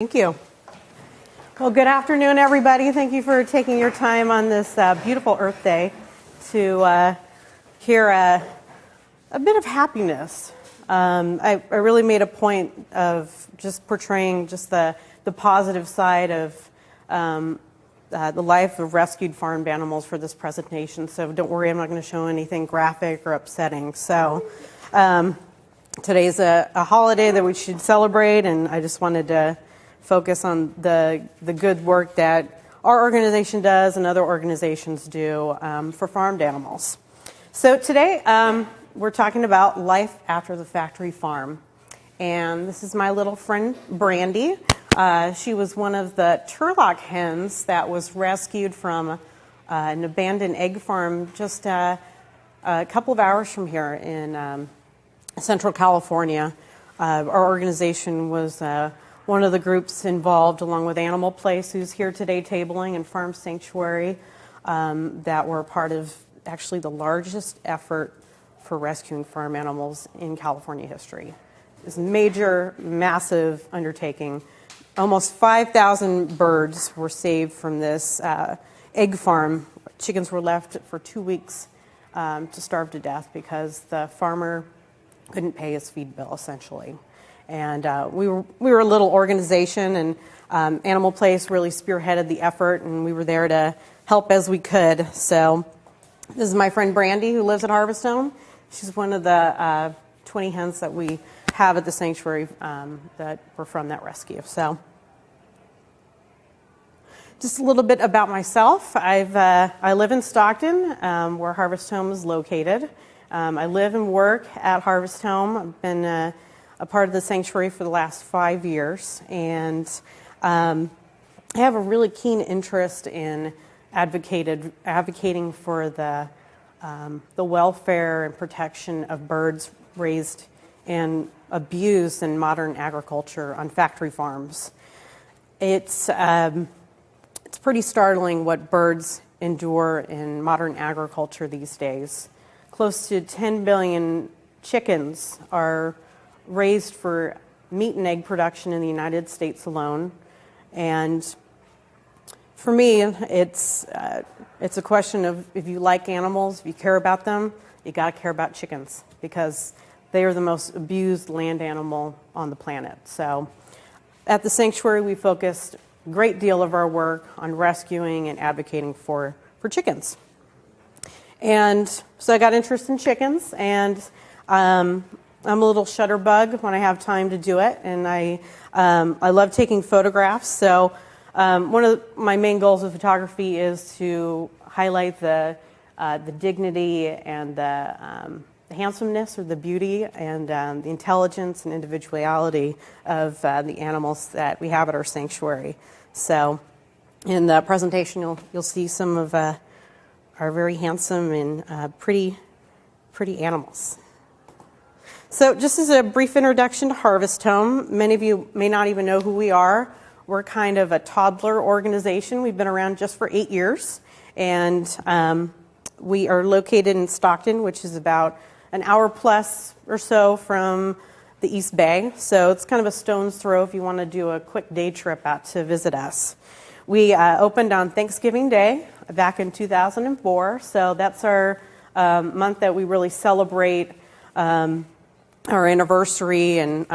Thank you. Well, good afternoon, everybody. Thank you for taking your time on this beautiful Earth Day to hear a bit of happiness. I really made a point of just portraying just the positive side of the life of rescued farmed animals for this presentation. So don't worry, I'm not going to show anything graphic or upsetting. So today's a holiday that we should celebrate, and I just wanted to focus on the good work that our organization does and other organizations do for farmed animals. So today we're talking about life after the factory farm. And this is my little friend Brandy. She was one of the Turlock hens that was rescued from an abandoned egg farm just a couple of hours from here in Central California. Our organization was one of the groups involved, along with Animal Place, who's here today tabling, and Farm Sanctuary, that were part of actually the largest effort for rescuing farm animals in California history. This major, massive undertaking. Almost 5,000 birds were saved from this egg farm. Chickens were left for 2 weeks to starve to death because the farmer couldn't pay his feed bill, essentially. And we were a little organization, and Animal Place really spearheaded the effort, and we were there to help as we could. So this is my friend Brandy, who lives at Harvest Home. She's one of the 20 hens that we have at the sanctuary that were from that rescue. So just a little bit about myself. I live in Stockton, where Harvest Home is located. I live and work at Harvest Home. I've been a part of the sanctuary for the last 5 years, and I have a really keen interest in advocating for the welfare and protection of birds raised and abused in modern agriculture on factory farms. It's pretty startling what birds endure in modern agriculture these days. Close to 10 billion chickens are raised for meat and egg production in the United States alone. And for me, it's a question of, if you like animals, if you care about them, you got to care about chickens, because they are the most abused land animal on the planet. So at the sanctuary, we focused a great deal of our work on rescuing and advocating for chickens. And so I got interested in chickens, and I'm a little shutterbug when I have time to do it, and I love taking photographs. So one of my main goals with photography is to highlight the dignity and the handsomeness, or the beauty, and the intelligence and individuality of the animals that we have at our sanctuary. So in the presentation, you'll see some of our very handsome and pretty animals. So just as a brief introduction to Harvest Home, many of you may not even know who we are. We're kind of a toddler organization. We've been around just for 8 years, and we are located in Stockton, which is about an hour plus or so from the East Bay. So it's kind of a stone's throw if you want to do a quick day trip out to visit us. We opened on Thanksgiving Day back in 2004, so that's our month that we really celebrate our anniversary, and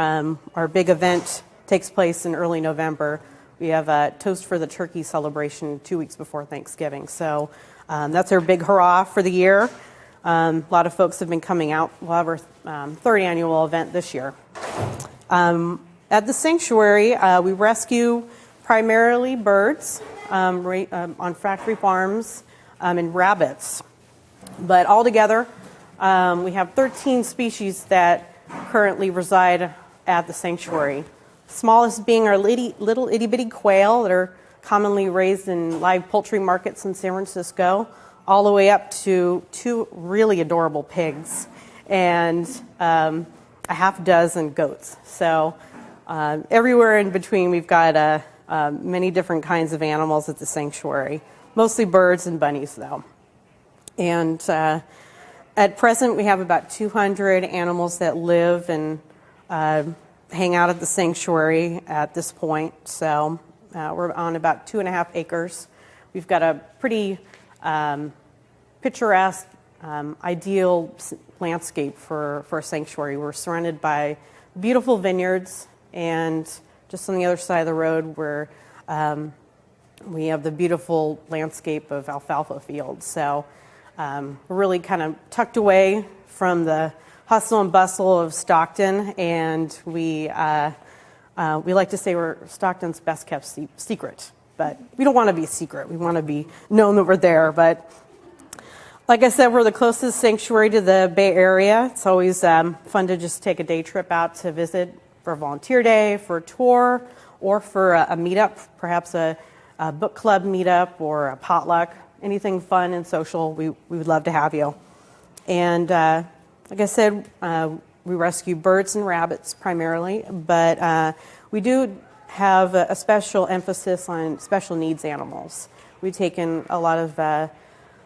our big event takes place in early November. We have a Toast for the Turkey celebration 2 weeks before Thanksgiving. So that's our big hurrah for the year. A lot of folks have been coming out. We'll have our third annual event this year. At the sanctuary, we rescue primarily birds on factory farms and rabbits. But altogether, we have 13 species that currently reside at the sanctuary. Smallest being our little itty-bitty quail that are commonly raised in live poultry markets in San Francisco, all the way up to 2 really adorable pigs and a half dozen goats. So everywhere in between, we've got many different kinds of animals at the sanctuary, mostly birds and bunnies, though. And at present, we have about 200 animals that live and hang out at the sanctuary at this point. So we're on about 2.5 acres. We've got a pretty picturesque, ideal landscape for a sanctuary. We're surrounded by beautiful vineyards, and just on the other side of the road, we have the beautiful landscape of alfalfa fields. So we're really kind of tucked away from the hustle and bustle of Stockton, and we like to say we're Stockton's best kept secret. But we don't want to be a secret. We want to be known that we're there. But like I said, we're the closest sanctuary to the Bay Area. It's always fun to just take a day trip out to visit for a volunteer day, for a tour, or for a meetup, perhaps a book club meetup or a potluck, anything fun and social. We would love to have you. And like I said, we rescue birds and rabbits primarily, but we do have a special emphasis on special needs animals. We've taken a lot of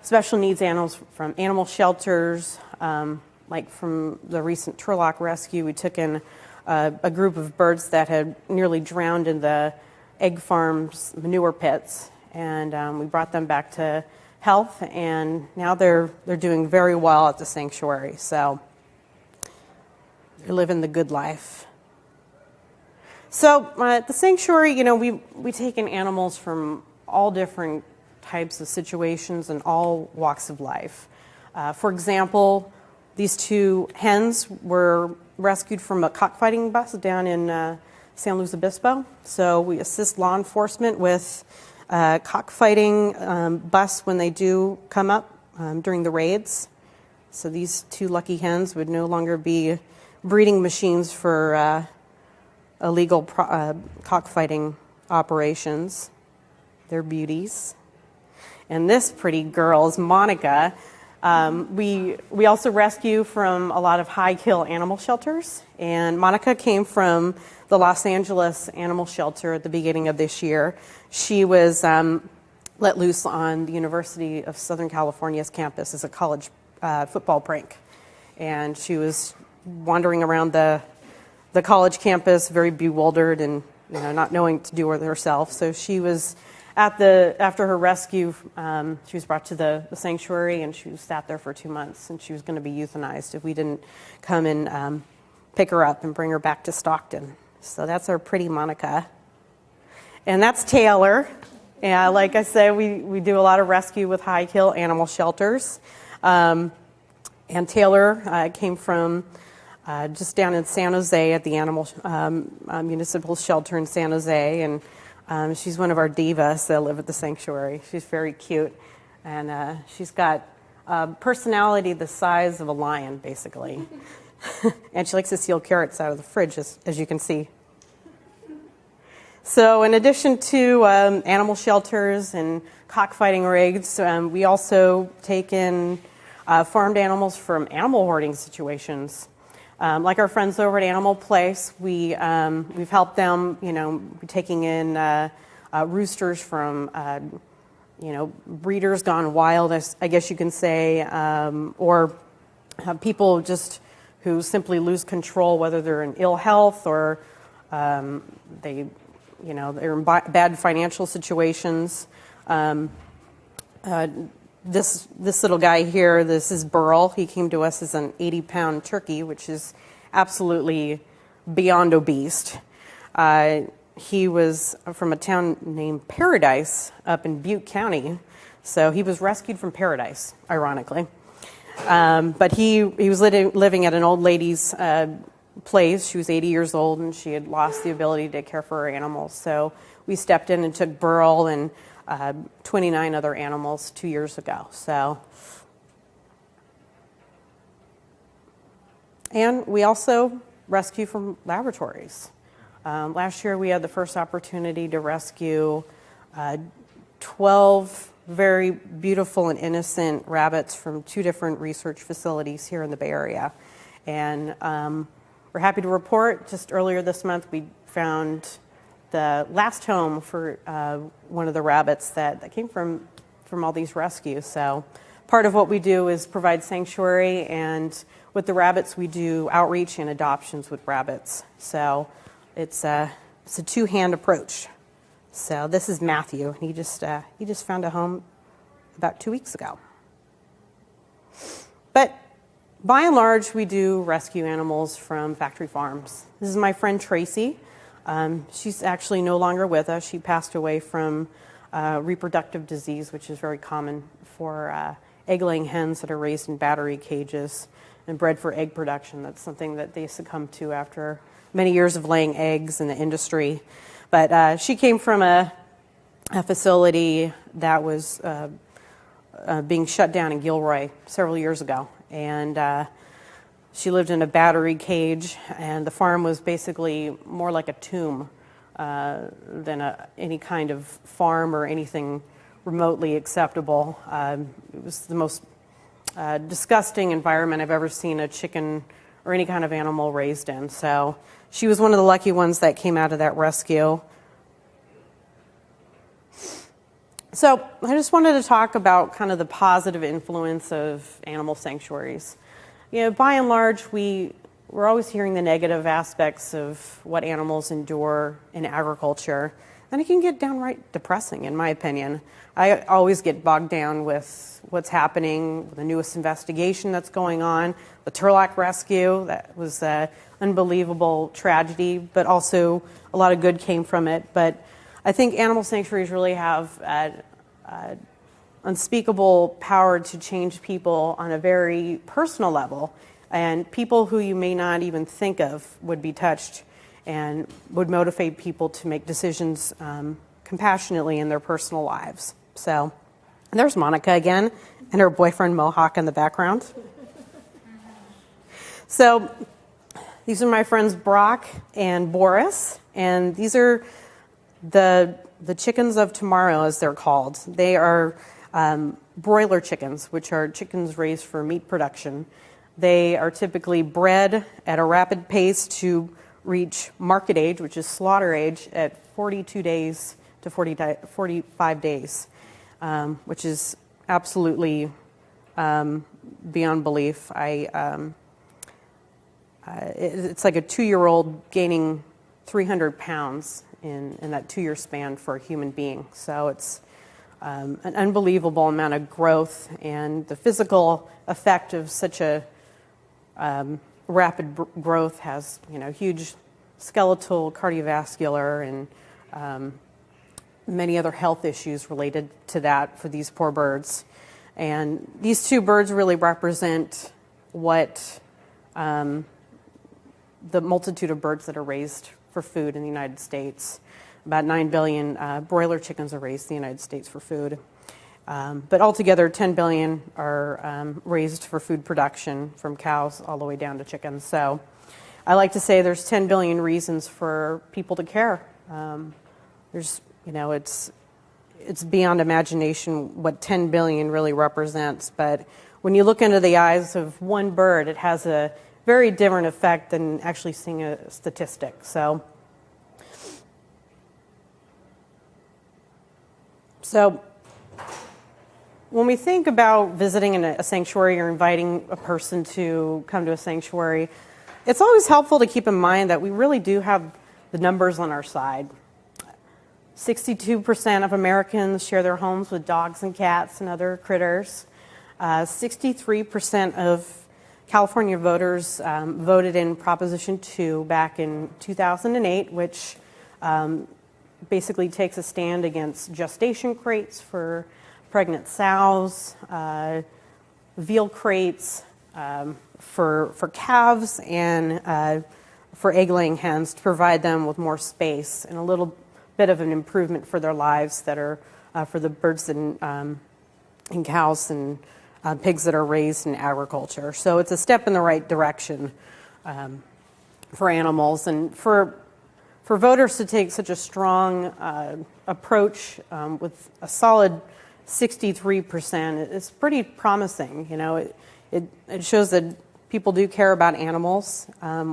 special needs animals from animal shelters, like from the recent Turlock rescue. We took in a group of birds that had nearly drowned in the egg farm's manure pits, and we brought them back to health, and now they're doing very well at the sanctuary. So they're living the good life. So at the sanctuary, we take in animals from all different types of situations and all walks of life. For example, these 2 hens were rescued from a cockfighting bus down in San Luis Obispo. So we assist law enforcement with cockfighting bus when they do come up during the raids. So these 2 lucky hens would no longer be breeding machines for illegal cockfighting operations. They're beauties. And this pretty girl is Monica. We also rescue from a lot of high-kill animal shelters. And Monica came from the Los Angeles Animal Shelter at the beginning of this year. She was let loose on the University of Southern California's campus as a college football prank. And she was wandering around the college campus, very bewildered and not knowing what to do with herself. So she was after her rescue, she was brought to the sanctuary, and she sat there for 2 months, and she was going to be euthanized if we didn't come and pick her up and bring her back to Stockton. So that's our pretty Monica. And that's Taylor. And like I said, we do a lot of rescue with high-kill animal shelters. And Taylor came from just down in San Jose at the Animal Municipal Shelter in San Jose, and she's one of our divas that live at the sanctuary. She's very cute, and she's got a personality the size of a lion, basically. And she likes to steal carrots out of the fridge, as you can see. So in addition to animal shelters and cockfighting rigs, we also take in farmed animals from animal hoarding situations. Like our friends over at Animal Place, we've helped them, taking in roosters from, breeders gone wild, I guess you can say, or people just who simply lose control, whether they're in ill health or they're in bad financial situations. This little guy here, this is Burl. He came to us as an 80-pound turkey, which is absolutely beyond obese. He was from a town named Paradise up in Butte County. So he was rescued from Paradise, ironically. But he was living at an old lady's place. She was 80 years old, and she had lost the ability to care for her animals. So we stepped in and took Burl and 29 other animals 2 years ago. And we also rescue from laboratories. Last year we had the first opportunity to rescue 12 very beautiful and innocent rabbits from 2 different research facilities here in the Bay Area. And we're happy to report just earlier this month we found the last home for one of the rabbits that came from all these rescues. So part of what we do is provide sanctuary, and with the rabbits we do outreach and adoptions with rabbits. So it's a two-hand approach. So this is Matthew. He just found a home about 2 weeks ago. But by and large, we do rescue animals from factory farms. This is my friend Tracy. She's actually no longer with us. She passed away from reproductive disease, which is very common for egg-laying hens that are raised in battery cages and bred for egg production. That's something that they succumb to after many years of laying eggs in the industry. But she came from a facility that was being shut down in Gilroy several years ago. And she lived in a battery cage, and the farm was basically more like a tomb than any kind of farm or anything remotely acceptable. It was the most disgusting environment I've ever seen a chicken or any kind of animal raised in. So she was one of the lucky ones that came out of that rescue. So I just wanted to talk about kind of the positive influence of animal sanctuaries. You know, by and large, we're always hearing the negative aspects of what animals endure in agriculture, and it can get downright depressing, in my opinion. I always get bogged down with what's happening, the newest investigation that's going on, the Turlock rescue. That was an unbelievable tragedy, but also a lot of good came from it. But I think animal sanctuaries really have unspeakable power to change people on a very personal level, and people who you may not even think of would be touched and would motivate people to make decisions compassionately in their personal lives. So and there's Monica again and her boyfriend Mohawk in the background. So these are my friends Brock and Boris, and these are the chickens of tomorrow, as they're called. They are broiler chickens, which are chickens raised for meat production. They are typically bred at a rapid pace to reach market age, which is slaughter age, at 42 days to 45 days, which is absolutely beyond belief. It's like a 2-year-old gaining 300 pounds in that 2-year span for a human being. So it's an unbelievable amount of growth, and the physical effect of such a rapid growth has, huge skeletal, cardiovascular, and many other health issues related to that for these poor birds. And these two birds really represent what the multitude of birds that are raised for food in the United States. About 9 billion broiler chickens are raised in the United States for food. But altogether, 10 billion are raised for food production, from cows all the way down to chickens. So I like to say there's 10 billion reasons for people to care. It's beyond imagination what 10 billion really represents. But when you look into the eyes of one bird, it has a very different effect than actually seeing a statistic. So when we think about visiting in a sanctuary or inviting a person to come to a sanctuary, it's always helpful to keep in mind that we really do have the numbers on our side. 62% of Americans share their homes with dogs and cats and other critters. 63% of California voters voted in Proposition 2 back in 2008, which basically takes a stand against gestation crates for pregnant sows, veal crates for calves, and for egg-laying hens, to provide them with more space and a little bit of an improvement for their lives that are for the birds and cows and pigs that are raised in agriculture. So it's a step in the right direction for animals, and for voters to take such a strong approach with a solid 63%, it's pretty promising. It shows that people do care about animals,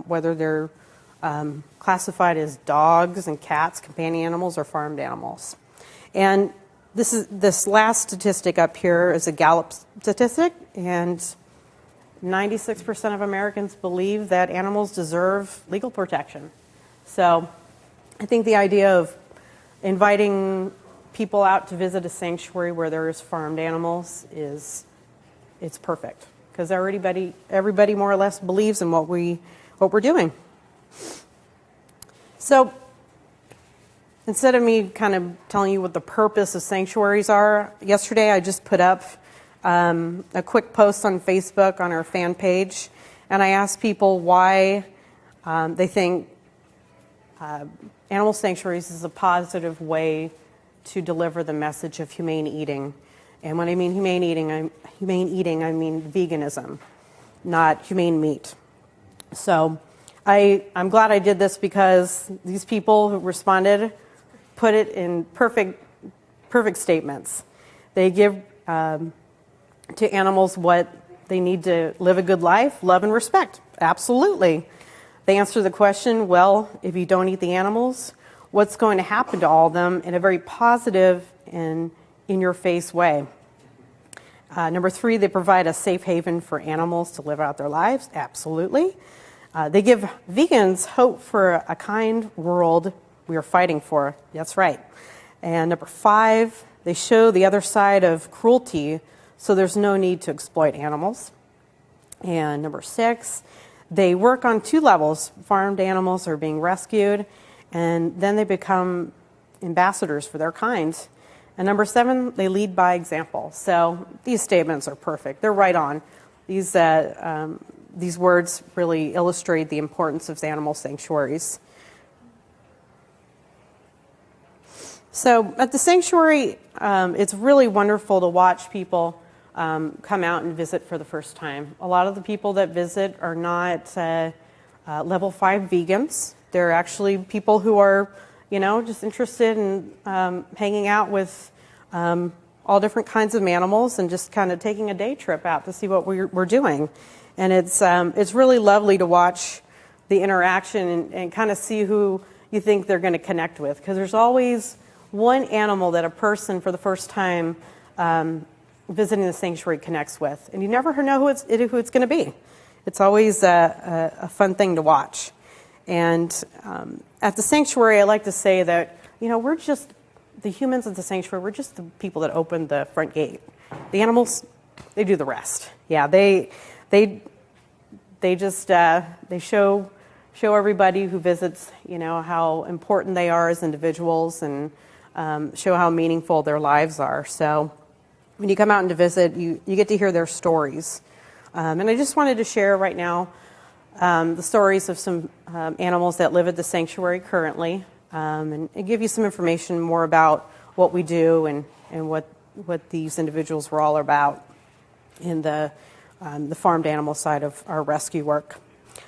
whether they're classified as dogs and cats, companion animals, or farmed animals. And this last statistic up here is a Gallup statistic, and 96% of Americans believe that animals deserve legal protection. So I think the idea of inviting people out to visit a sanctuary where there's farmed animals it's perfect, because everybody more or less believes in what we're doing. So instead of me kind of telling you what the purpose of sanctuaries are, yesterday I just put up a quick post on Facebook on our fan page, and I asked people why they think animal sanctuaries is a positive way to deliver the message of humane eating. And when I mean humane eating, I mean veganism, not humane meat. So I'm glad I did this, because these people who responded put it in perfect statements. They give to animals what they need to live a good life, love and respect. Absolutely. They answer the question, well, if you don't eat the animals, what's going to happen to all of them, in a very positive and in-your-face way. Number 3, they provide a safe haven for animals to live out their lives. Absolutely. They give vegans hope for a kind world we are fighting for. That's right. And number 5, they show the other side of cruelty, so there's no need to exploit animals. And number 6, they work on 2 levels. Farmed animals are being rescued, and then they become ambassadors for their kind. And number 7, they lead by example. So these statements are perfect. They're right on. These words really illustrate the importance of animal sanctuaries. So at the sanctuary, it's really wonderful to watch people come out and visit for the first time. A lot of the people that visit are not level 5 vegans. They're actually people who are, just interested in hanging out with all different kinds of animals and just kind of taking a day trip out to see what we're doing. And it's really lovely to watch the interaction and kind of see who you think they're going to connect with, because there's always one animal that a person for the first time visiting the sanctuary connects with, and you never know who it's going to be. It's always a fun thing to watch. And at the sanctuary, I like to say that we're just the humans at the sanctuary. We're just the people that open the front gate. The animals, they do the rest. Yeah, they just they show everybody who visits how important they are as individuals, and show how meaningful their lives are. So when you come out and to visit, you get to hear their stories. And I just wanted to share right now the stories of some animals that live at the sanctuary currently, and give you some information more about what we do and what these individuals were all about in the farmed animal side of our rescue work.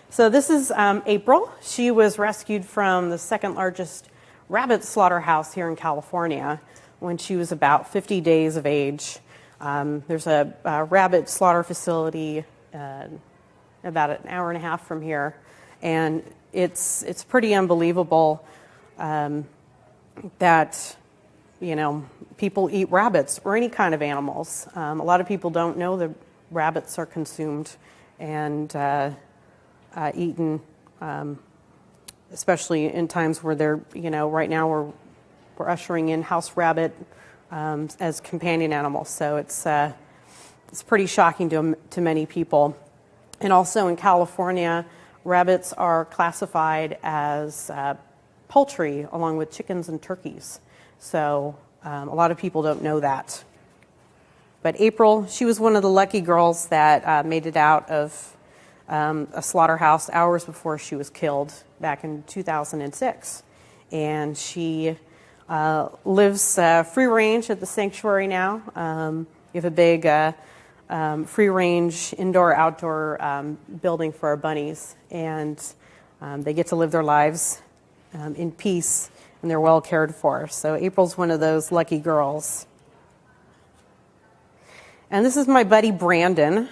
So this is April. She was rescued from the second largest rabbit slaughterhouse here in California when she was about 50 days of age. There's a rabbit slaughter facility about an hour and a half from here, and it's pretty unbelievable that people eat rabbits or any kind of animals. A lot of people don't know that rabbits are consumed and eaten, especially in times where they're right now we're ushering in house rabbit as companion animals. So it's pretty shocking to many people. And also in California, rabbits are classified as poultry along with chickens and turkeys. So a lot of people don't know that. But April, she was one of the lucky girls that made it out of a slaughterhouse hours before she was killed back in 2006. And she lives free range at the sanctuary now. We have a big free range indoor-outdoor building for our bunnies, and they get to live their lives in peace, and they're well cared for. So April's one of those lucky girls. And this is my buddy Brandon.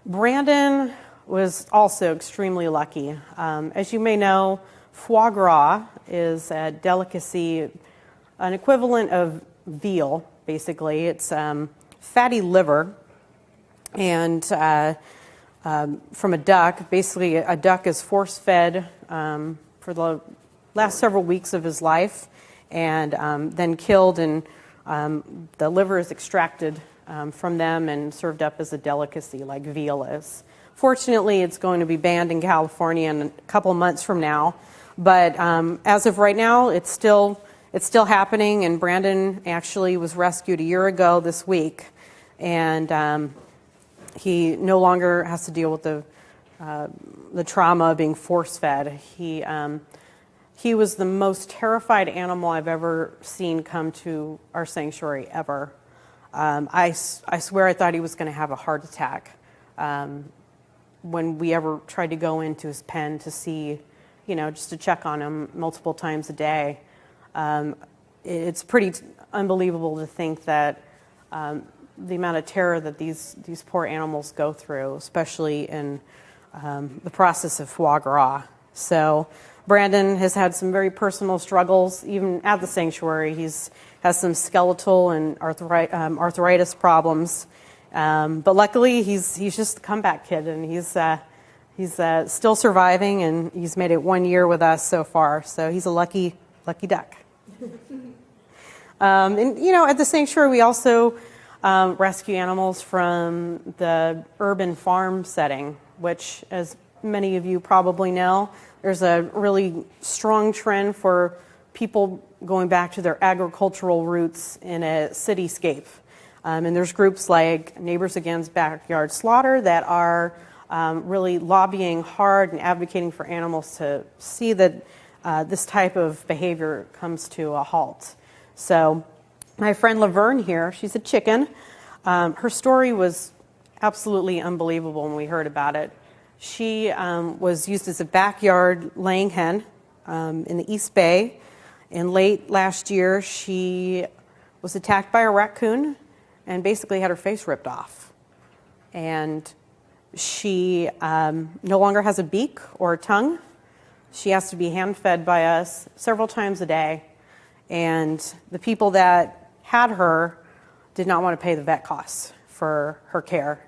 Brandon was also extremely lucky. As you may know, foie gras is a delicacy an equivalent of veal, basically. It's fatty liver, and from a duck. Basically, a duck is force-fed for the last several weeks of his life, and then killed, and the liver is extracted from them and served up as a delicacy like veal is. Fortunately, it's going to be banned in California in a couple months from now, but as of right now, it's still happening, and Brandon actually was rescued a year ago this week, and he no longer has to deal with the trauma of being force-fed. He was the most terrified animal I've ever seen come to our sanctuary ever. I swear I thought he was going to have a heart attack when we ever tried to go into his pen to see, just to check on him multiple times a day. It's pretty unbelievable to think that the amount of terror that these poor animals go through, especially in the process of foie gras. So Brandon has had some very personal struggles, even at the sanctuary. He's has some skeletal and arthritis problems, but luckily he's just a comeback kid, and he's still surviving, and he's made it 1 year with us so far. So he's a lucky duck. And at the sanctuary we also rescue animals from the urban farm setting, which, as many of you probably know, there's a really strong trend for people going back to their agricultural roots in a cityscape. And there's groups like Neighbors Against Backyard Slaughter that are really lobbying hard and advocating for animals to see that this type of behavior comes to a halt. So my friend Laverne here, she's a chicken. Her story was absolutely unbelievable when we heard about it. She was used as a backyard laying hen in the East Bay. And late last year, she was attacked by a raccoon and basically had her face ripped off. And she no longer has a beak or a tongue. She has to be hand-fed by us several times a day. And the people that had her did not want to pay the vet costs for her care.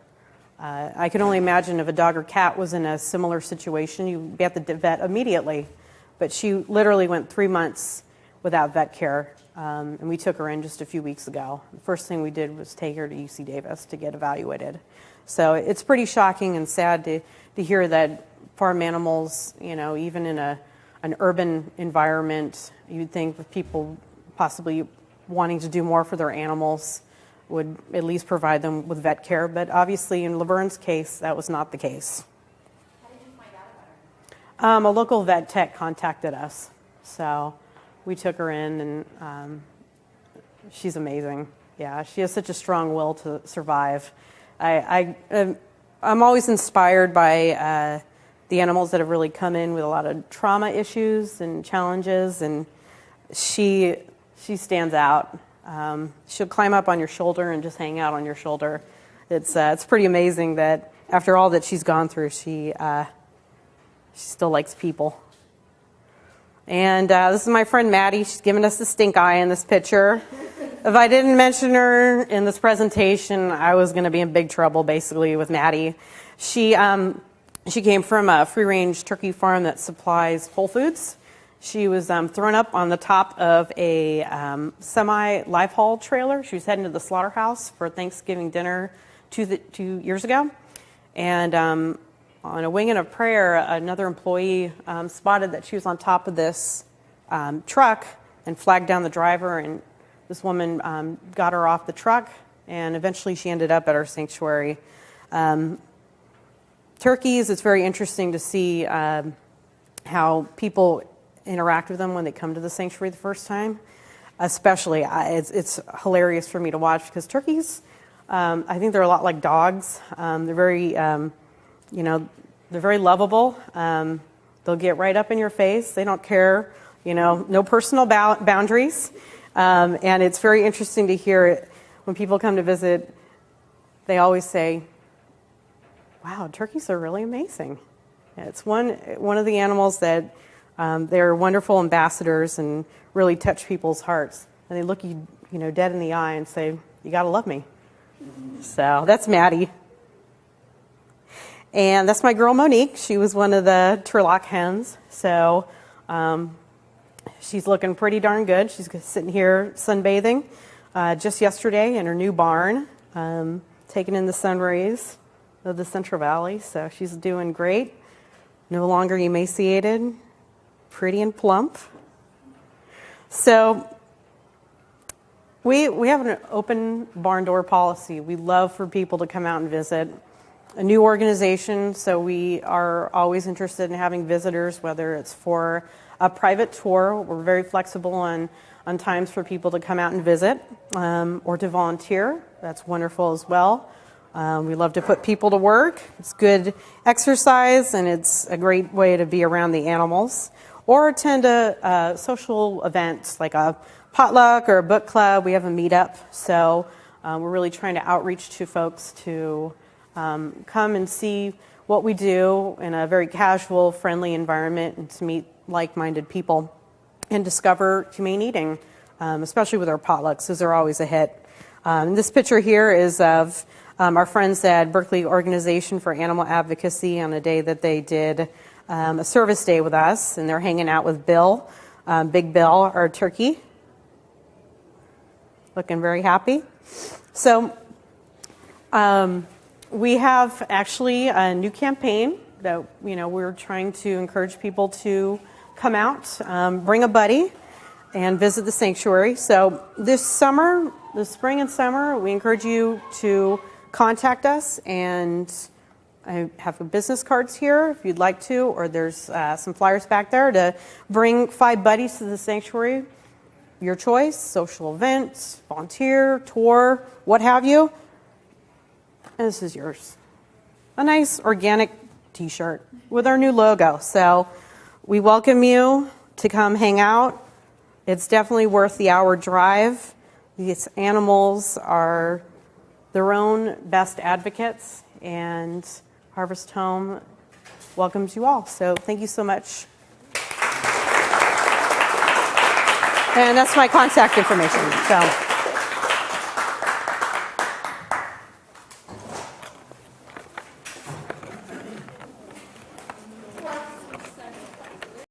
I can only imagine if a dog or cat was in a similar situation, you'd be at the vet immediately. But she literally went 3 months without vet care, and we took her in just a few weeks ago. The first thing we did was take her to UC Davis to get evaluated. So it's pretty shocking and sad to hear that farm animals, even in an urban environment, you'd think with people possibly wanting to do more for their animals would at least provide them with vet care. But obviously in Laverne's case, that was not the case. How did you find out about her? A local vet tech contacted us. So we took her in, and she's amazing. Yeah, she has such a strong will to survive. I'm always inspired by the animals that have really come in with a lot of trauma issues and challenges, and she stands out. She'll climb up on your shoulder and just hang out on your shoulder. It's pretty amazing that after all that she's gone through, she still likes people. And this is my friend Maddie. She's giving us the stink eye in this picture. If I didn't mention her in this presentation, I was going to be in big trouble, basically, with Maddie. She came from a free-range turkey farm that supplies Whole Foods. She was thrown up on the top of a semi-live haul trailer. She was heading to the slaughterhouse for Thanksgiving dinner 2 years ago. And on a wing and a prayer, another employee spotted that she was on top of this truck and flagged down the driver, and this woman got her off the truck, and eventually she ended up at our sanctuary. Turkeys, it's very interesting to see how people interact with them when they come to the sanctuary the first time. Especially, it's hilarious for me to watch, because turkeys, I think they're a lot like dogs. They're very, they're very lovable. They'll get right up in your face. They don't care, no personal boundaries. And it's very interesting to hear it when people come to visit. They always say, "Wow, turkeys are really amazing." Yeah, it's one of the animals that they're wonderful ambassadors and really touch people's hearts. and they look you, dead in the eye and say, "You got to love me." So that's Maddie. And that's my girl Monique. She was one of the Turlock hens. So she's looking pretty darn good. She's sitting here sunbathing just yesterday in her new barn, taking in the sun rays of the Central Valley. So she's doing great. No longer emaciated, pretty and plump. So we have an open barn door policy. We love for people to come out and visit. A new organization, so we are always interested in having visitors, whether it's for a private tour. We're very flexible on times for people to come out and visit, or to volunteer. That's wonderful as well. We love to put people to work. It's good exercise, and it's a great way to be around the animals. Or attend a social event like a potluck or a book club. We have a meetup, so we're really trying to outreach to folks to come and see what we do in a very casual, friendly environment, and to meet like-minded people and discover humane eating, especially with our potlucks. Those are always a hit. This picture here is of our friends at Berkeley Organization for Animal Advocacy on a day that they did a service day with us, and they're hanging out with Bill, Big Bill, our turkey. Looking very happy. So we have actually a new campaign that we're trying to encourage people to come out, bring a buddy, and visit the sanctuary. So this summer, the spring and summer, we encourage you to contact us, and I have business cards here if you'd like to, or there's some flyers back there to bring 5 buddies to the sanctuary. Your choice, social event, volunteer, tour, what have you. And this is yours. A nice organic t-shirt with our new logo. So we welcome you to come hang out. It's definitely worth the hour drive. These animals are their own best advocates, and Harvest Home welcomes you all. So thank you so much. And that's my contact information. So.